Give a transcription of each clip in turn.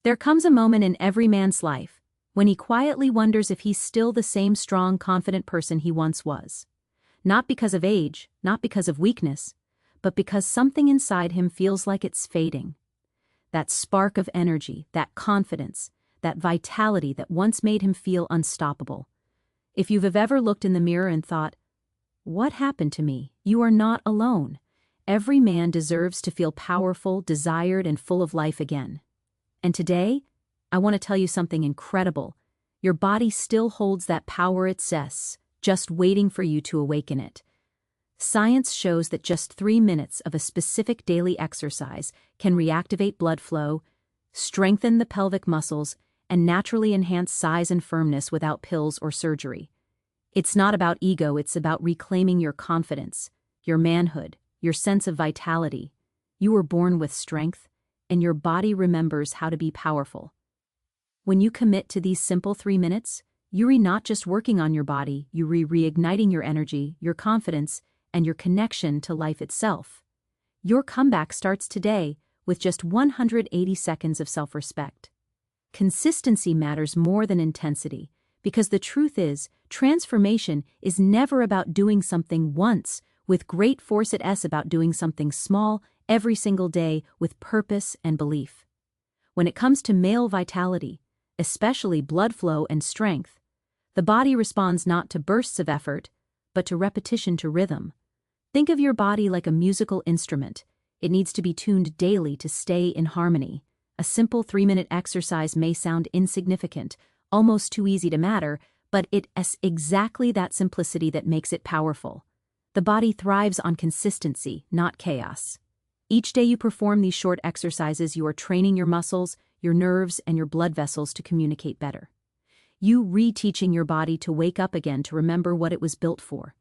There comes a moment in every man's life when he quietly wonders if he's still the same strong, confident person he once was. Not because of age, not because of weakness, but because something inside him feels like it's fading. That spark of energy, that confidence, that vitality that once made him feel unstoppable. If you've ever looked in the mirror and thought, "What happened to me?" you are not alone. Every man deserves to feel powerful, desired, and full of life again. And today, I want to tell you something incredible. Your body still holds that power it possesses, just waiting for you to awaken it. Science shows that just 3 minutes of a specific daily exercise can reactivate blood flow, strengthen the pelvic muscles, and naturally enhance size and firmness without pills or surgery. It's not about ego, it's about reclaiming your confidence, your manhood, your sense of vitality. You were born with strength, and your body remembers how to be powerful. When you commit to these simple 3 minutes, you're not just working on your body, you're reigniting your energy, your confidence, and your connection to life itself. Your comeback starts today with just 180 seconds of self-respect. Consistency matters more than intensity, because the truth is, transformation is never about doing something once with great force, it's about doing something small every single day with purpose and belief. When it comes to male vitality, especially blood flow and strength, the body responds not to bursts of effort, but to repetition, to rhythm. Think of your body like a musical instrument. It needs to be tuned daily to stay in harmony. A simple 3-minute exercise may sound insignificant, almost too easy to matter, but it's exactly that simplicity that makes it powerful. The body thrives on consistency, not chaos. Each day you perform these short exercises, you are training your muscles, your nerves, and your blood vessels to communicate better. You reteaching your body to wake up again, to remember what it was built for.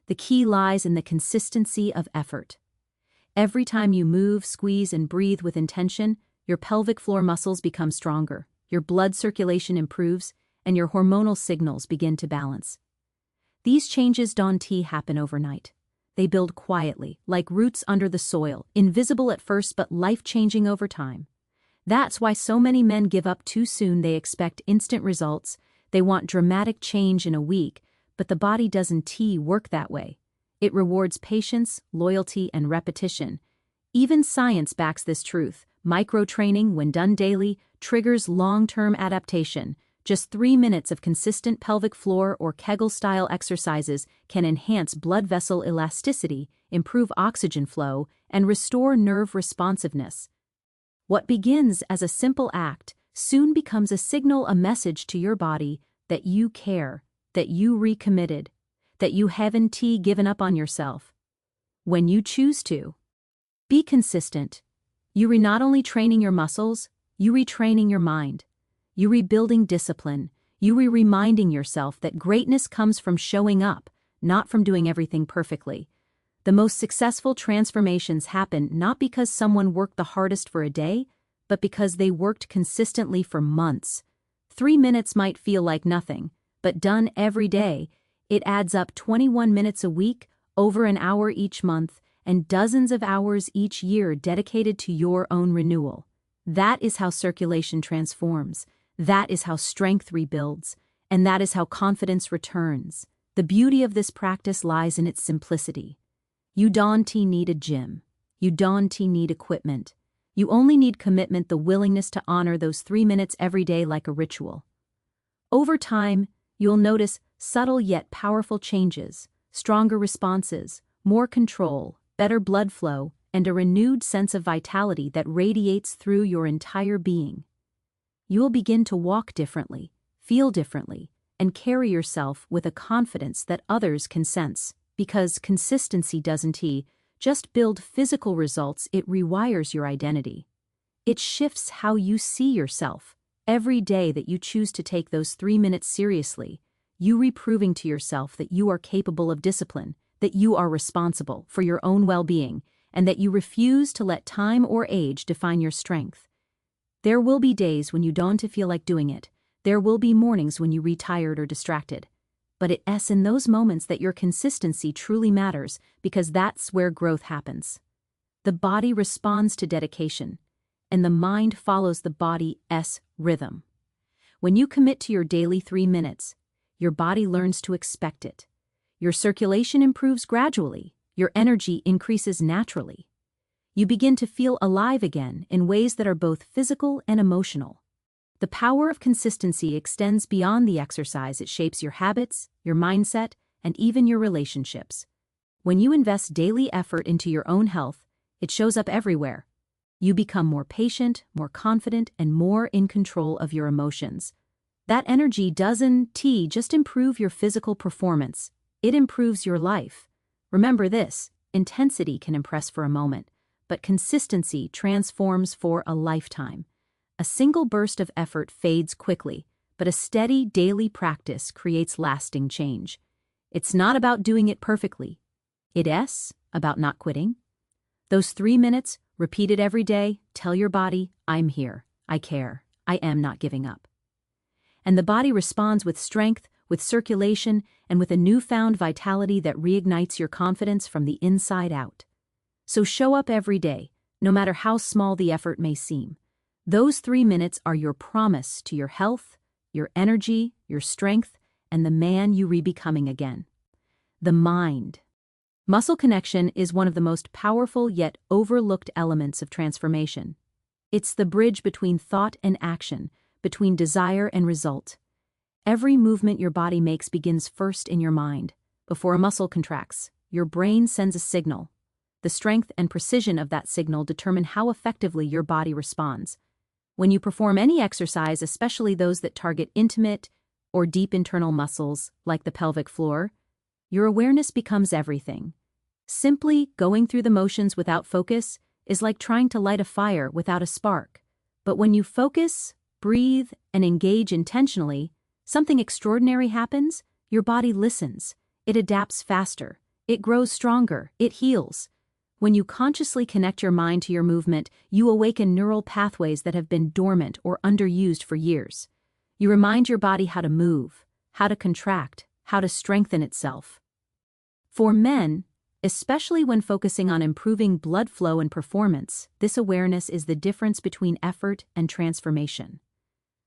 The key lies in the consistency of effort. Every time you move, squeeze, and breathe with intention, your pelvic floor muscles become stronger, your blood circulation improves, and your hormonal signals begin to balance. These changes don't happen overnight. They build quietly, like roots under the soil, invisible at first but life-changing over time. That's why so many men give up too soon. They expect instant results, they want dramatic change in a week, but the body doesn't work that way. It rewards patience, loyalty, and repetition. Even science backs this truth. Micro-training, when done daily, triggers long-term adaptation. Just 3 minutes of consistent pelvic floor or Kegel-style exercises can enhance blood vessel elasticity, improve oxygen flow, and restore nerve responsiveness. What begins as a simple act soon becomes a signal, a message to your body that you care, that you recommitted, that you haven't given up on yourself. When you choose to be consistent, you not only training your muscles, you retraining your mind. You rebuilding discipline, you reminding yourself that greatness comes from showing up, not from doing everything perfectly. The most successful transformations happen not because someone worked the hardest for a day, but because they worked consistently for months. 3 minutes might feel like nothing, but done every day, it adds up. 21 minutes a week, over an hour each month, and dozens of hours each year dedicated to your own renewal. That is how circulation transforms. That is how strength rebuilds, and that is how confidence returns. The beauty of this practice lies in its simplicity. You don't need a gym. You don't need equipment. You only need commitment, the willingness to honor those 3 minutes every day like a ritual. Over time, you'll notice subtle yet powerful changes, stronger responses, more control, better blood flow, and a renewed sense of vitality that radiates through your entire being. You'll begin to walk differently, feel differently, and carry yourself with a confidence that others can sense, because consistency doesn't just build physical results, it rewires your identity. It shifts how you see yourself. Every day that you choose to take those 3 minutes seriously, you reproving to yourself that you are capable of discipline, that you are responsible for your own well-being, and that you refuse to let time or age define your strength. There will be days when you don't feel like doing it. There will be mornings when you're tired or distracted. But it's in those moments that your consistency truly matters, because that's where growth happens. The body responds to dedication. and the mind follows the body's rhythm. When you commit to your daily 3 minutes, your body learns to expect it. Your circulation improves gradually, your energy increases naturally. You begin to feel alive again in ways that are both physical and emotional. The power of consistency extends beyond the exercise. It shapes your habits, your mindset, and even your relationships. When you invest daily effort into your own health, it shows up everywhere. You become more patient, more confident, and more in control of your emotions. That energy doesn't just improve your physical performance, it improves your life. Remember this, intensity can impress for a moment, but consistency transforms for a lifetime. A single burst of effort fades quickly, but a steady daily practice creates lasting change. It's not about doing it perfectly. It's about not quitting. Those 3 minutes, repeated every day, tell your body, I'm here, I care, I am not giving up. And the body responds with strength, with circulation, and with a newfound vitality that reignites your confidence from the inside out. So show up every day, no matter how small the effort may seem. Those 3 minutes are your promise to your health, your energy, your strength, and the man you re-becoming again. The mind. Muscle connection is one of the most powerful yet overlooked elements of transformation. It's the bridge between thought and action, between desire and result. Every movement your body makes begins first in your mind. Before a muscle contracts, your brain sends a signal. The strength and precision of that signal determine how effectively your body responds. When you perform any exercise, especially those that target intimate or deep internal muscles, like the pelvic floor, your awareness becomes everything. Simply going through the motions without focus is like trying to light a fire without a spark. But when you focus, breathe, and engage intentionally, something extraordinary happens. Your body listens. It adapts faster. It grows stronger. It heals. When you consciously connect your mind to your movement, you awaken neural pathways that have been dormant or underused for years. You remind your body how to move, how to contract, how to strengthen itself. For men, especially when focusing on improving blood flow and performance, this awareness is the difference between effort and transformation.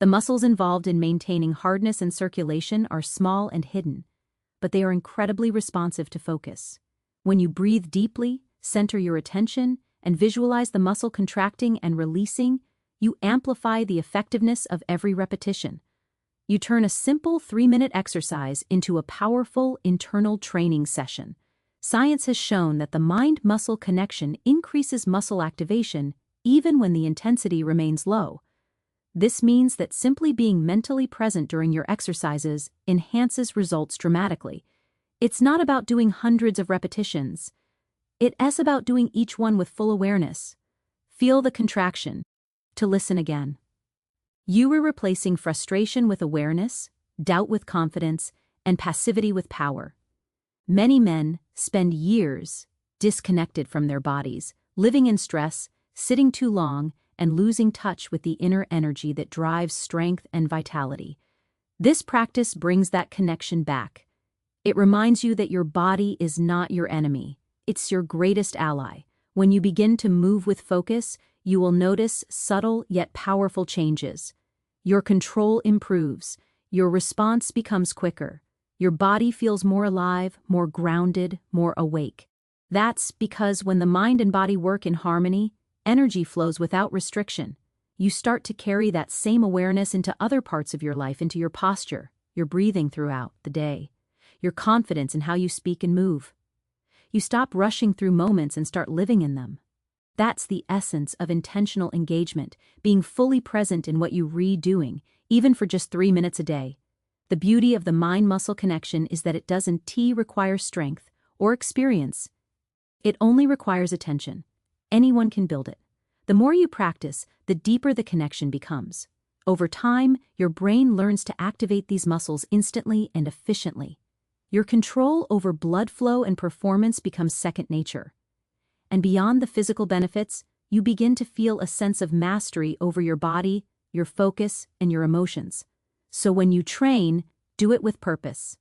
The muscles involved in maintaining hardness and circulation are small and hidden, but they are incredibly responsive to focus. When you breathe deeply, center your attention, and visualize the muscle contracting and releasing, you amplify the effectiveness of every repetition. You turn a simple 3-minute exercise into a powerful internal training session. Science has shown that the mind-muscle connection increases muscle activation even when the intensity remains low. This means that simply being mentally present during your exercises enhances results dramatically. It's not about doing hundreds of repetitions. It's about doing each one with full awareness. Feel the contraction. To listen again. You are replacing frustration with awareness, doubt with confidence, and passivity with power. Many men spend years disconnected from their bodies, living in stress, sitting too long, and losing touch with the inner energy that drives strength and vitality. This practice brings that connection back. It reminds you that your body is not your enemy. It's your greatest ally. When you begin to move with focus, you will notice subtle yet powerful changes. Your control improves. Your response becomes quicker. Your body feels more alive, more grounded, more awake. That's because when the mind and body work in harmony, energy flows without restriction. You start to carry that same awareness into other parts of your life, into your posture, your breathing throughout the day, your confidence in how you speak and move. You stop rushing through moments and start living in them. That's the essence of intentional engagement, being fully present in what you doing, even for just 3 minutes a day. The beauty of the mind-muscle connection is that it doesn't require strength or experience. It only requires attention. Anyone can build it. The more you practice, the deeper the connection becomes. Over time, your brain learns to activate these muscles instantly and efficiently. Your control over blood flow and performance becomes second nature. And beyond the physical benefits, you begin to feel a sense of mastery over your body, your focus, and your emotions. So when you train, do it with purpose.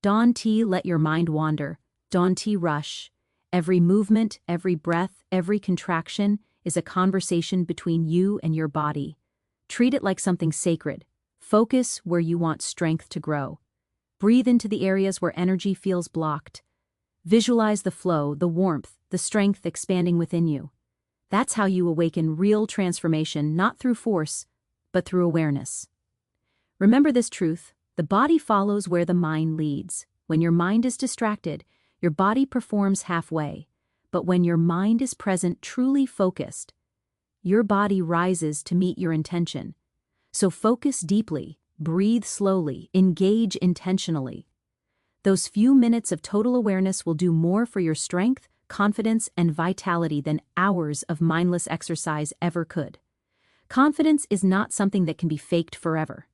Don't let your mind wander. Don't rush. Every movement, every breath, every contraction is a conversation between you and your body. Treat it like something sacred. Focus where you want strength to grow. Breathe into the areas where energy feels blocked. Visualize the flow, the warmth, the strength expanding within you. That's how you awaken real transformation, not through force, but through awareness. Remember this truth: the body follows where the mind leads. When your mind is distracted, your body performs halfway. But when your mind is present, truly focused, your body rises to meet your intention. So focus deeply, breathe slowly, engage intentionally. Those few minutes of total awareness will do more for your strength, confidence, and vitality than hours of mindless exercise ever could. Confidence is not something that can be faked forever.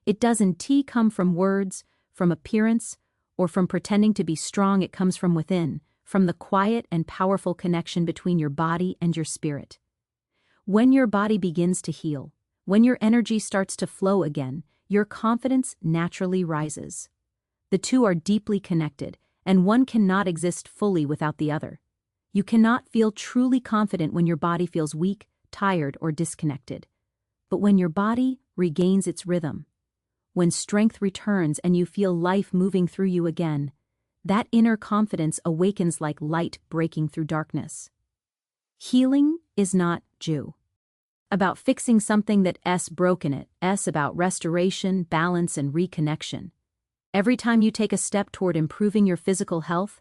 It doesn't come from words, from appearance, or from pretending to be strong. It comes from within, from the quiet and powerful connection between your body and your spirit. When your body begins to heal, when your energy starts to flow again, your confidence naturally rises. The two are deeply connected, and one cannot exist fully without the other. You cannot feel truly confident when your body feels weak, tired, or disconnected. But when your body regains its rhythm, when strength returns and you feel life moving through you again, that inner confidence awakens like light breaking through darkness. Healing is not about fixing something that's broken. It's about restoration, balance, and reconnection. Every time you take a step toward improving your physical health,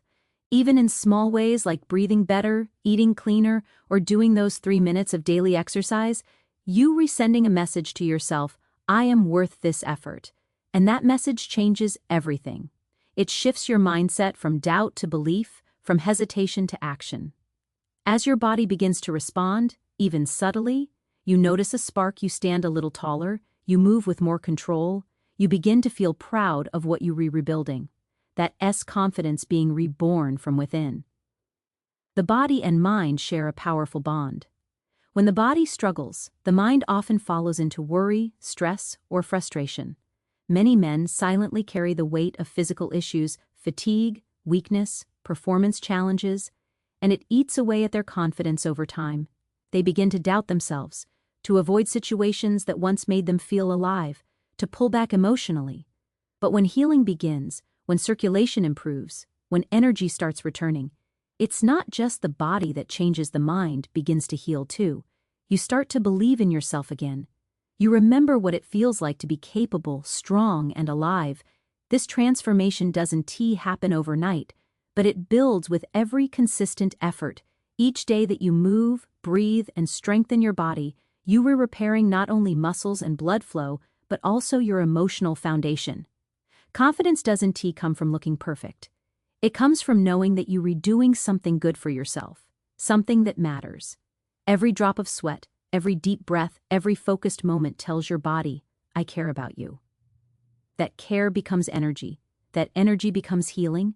even in small ways like breathing better, eating cleaner, or doing those 3 minutes of daily exercise, you are sending a message to yourself: I am worth this effort. And that message changes everything. It shifts your mindset from doubt to belief, from hesitation to action. As your body begins to respond, even subtly, you notice a spark, you stand a little taller, you move with more control, you begin to feel proud of what you are rebuilding. That confidence being reborn from within. The body and mind share a powerful bond. When the body struggles, the mind often follows into worry, stress, or frustration. Many men silently carry the weight of physical issues, fatigue, weakness, performance challenges, and it eats away at their confidence over time. They begin to doubt themselves, to avoid situations that once made them feel alive, to pull back emotionally. But when healing begins, when circulation improves, when energy starts returning, it's not just the body that changes. The mind begins to heal too. You start to believe in yourself again. You remember what it feels like to be capable, strong, and alive. This transformation doesn't happen overnight, but it builds with every consistent effort. Each day that you move, breathe, and strengthen your body, you are repairing not only muscles and blood flow, but also your emotional foundation. Confidence doesn't come from looking perfect. It comes from knowing that you are doing something good for yourself, something that matters. Every drop of sweat, every deep breath, every focused moment tells your body, I care about you. That care becomes energy, that energy becomes healing,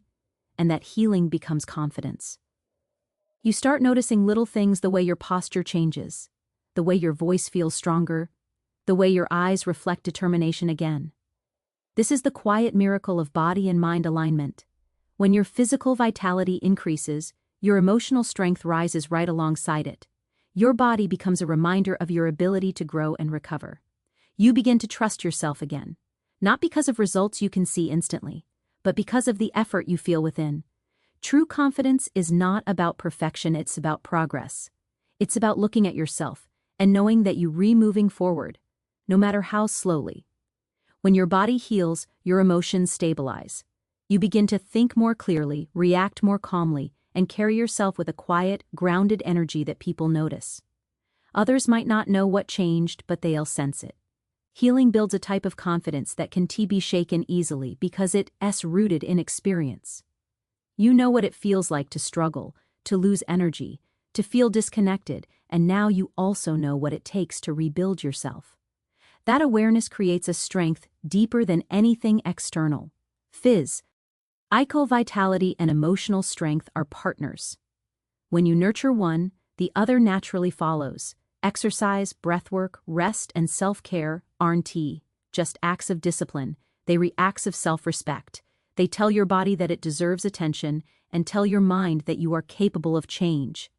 and that healing becomes confidence. You start noticing little things: the way your posture changes, the way your voice feels stronger, the way your eyes reflect determination again. This is the quiet miracle of body and mind alignment. When your physical vitality increases, your emotional strength rises right alongside it. Your body becomes a reminder of your ability to grow and recover. You begin to trust yourself again, not because of results you can see instantly, but because of the effort you feel within. True confidence is not about perfection, it's about progress. It's about looking at yourself and knowing that you are moving forward, no matter how slowly. When your body heals, your emotions stabilize. You begin to think more clearly, react more calmly, and carry yourself with a quiet, grounded energy that people notice. Others might not know what changed, but they'll sense it. Healing builds a type of confidence that can be shaken easily because it's rooted in experience. You know what it feels like to struggle, to lose energy, to feel disconnected, and now you also know what it takes to rebuild yourself. That awareness creates a strength deeper than anything external. Physical vitality and emotional strength are partners. When you nurture one, the other naturally follows. Exercise, breathwork, rest, and self-care aren't just acts of discipline, they are acts of self-respect. They tell your body that it deserves attention and tell your mind that you are capable of change.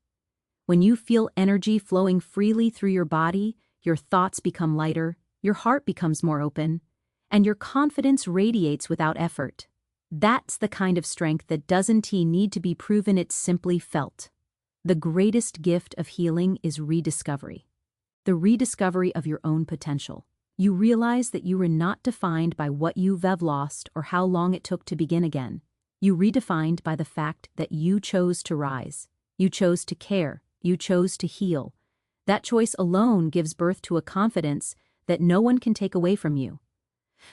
When you feel energy flowing freely through your body, your thoughts become lighter, your heart becomes more open, and your confidence radiates without effort. That's the kind of strength that doesn't need to be proven, it's simply felt. The greatest gift of healing is rediscovery. The rediscovery of your own potential. You realize that you were not defined by what you've lost or how long it took to begin again. You redefined by the fact that you chose to rise. You chose to care. You chose to heal. That choice alone gives birth to a confidence that no one can take away from you.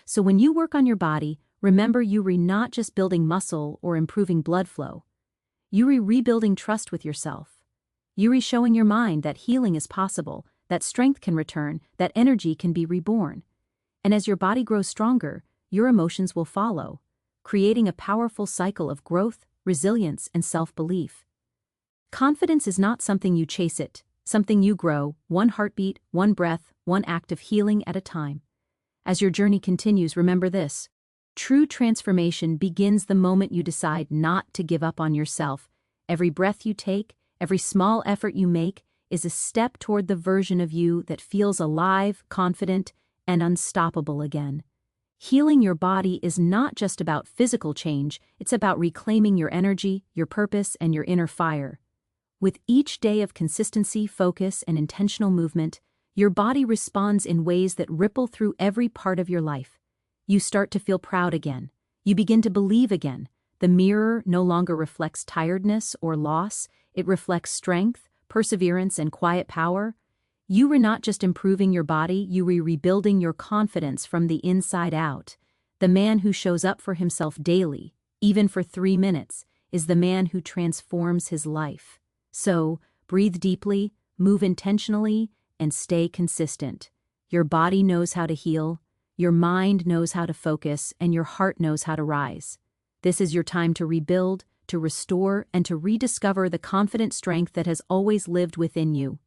So when you work on your body, remember you are not just building muscle or improving blood flow. You are rebuilding trust with yourself. You are showing your mind that healing is possible, that strength can return, that energy can be reborn. And as your body grows stronger, your emotions will follow, creating a powerful cycle of growth, resilience, and self-belief. Confidence is not something you chase it, something you grow, one heartbeat, one breath, one act of healing at a time. As your journey continues, remember this. True transformation begins the moment you decide not to give up on yourself. Every breath you take, every small effort you make, is a step toward the version of you that feels alive, confident, and unstoppable again. Healing your body is not just about physical change, it's about reclaiming your energy, your purpose, and your inner fire. With each day of consistency, focus, and intentional movement, your body responds in ways that ripple through every part of your life. You start to feel proud again. You begin to believe again. The mirror no longer reflects tiredness or loss, it reflects strength, perseverance, and quiet power. You were not just improving your body, you were rebuilding your confidence from the inside out. The man who shows up for himself daily, even for 3 minutes, is the man who transforms his life. So, breathe deeply, move intentionally, and stay consistent. Your body knows how to heal, your mind knows how to focus, and your heart knows how to rise. This is your time to rebuild, to restore, and to rediscover the confident strength that has always lived within you.